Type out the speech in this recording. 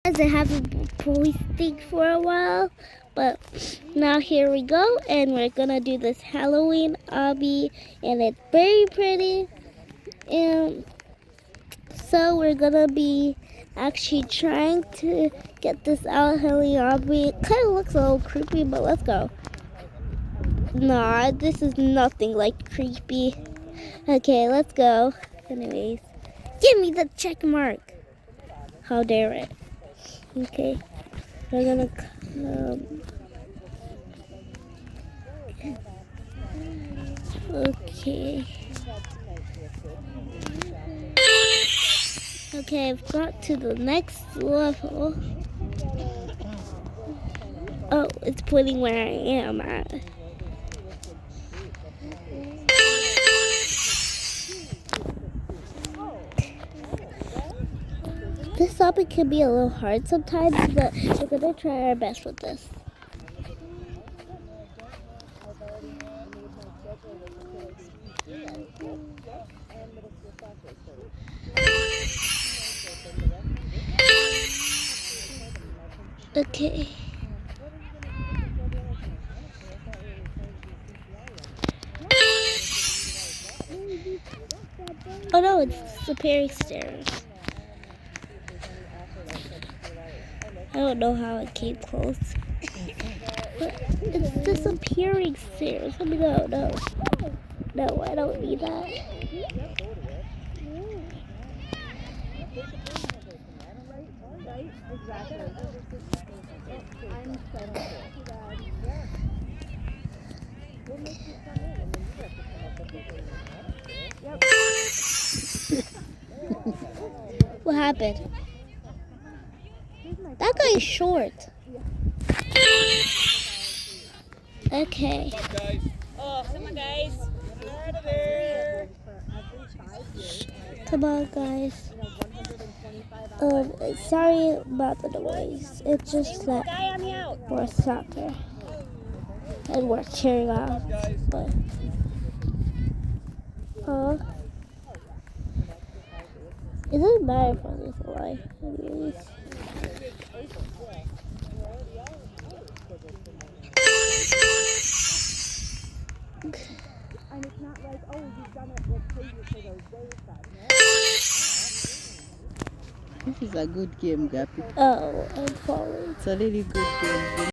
I haven't been posting for a while, but now here we go, and we're gonna do this Halloween obby, and it's very pretty. And so we're gonna be actually trying to get this out Halloween obby. It kind of looks a little creepy, but let's go. Nah, this is nothing like creepy. Okay, let's go. Anyways, give me the check mark. How dare it? Okay, we're gonna okay. Okay, I've got to the next level. Oh, it's pointing where I am at. This topic can be a little hard sometimes, but we're gonna try our best with this. Okay. Oh no, it's the Perry stairs. I don't know how it came close. But it's disappearing stairs. I mean, no, I don't need that. What happened? That guy's short. Okay. Come on, guys. Out of there. Come on, guys. Sorry about the noise. It's just that we're soccer and we're cheering on. But it doesn't matter for this life, anyways. And it's not like, oh, you've done it with previous for those days. This is a good game, Gappy. Oh, I'm falling. It's a really good game.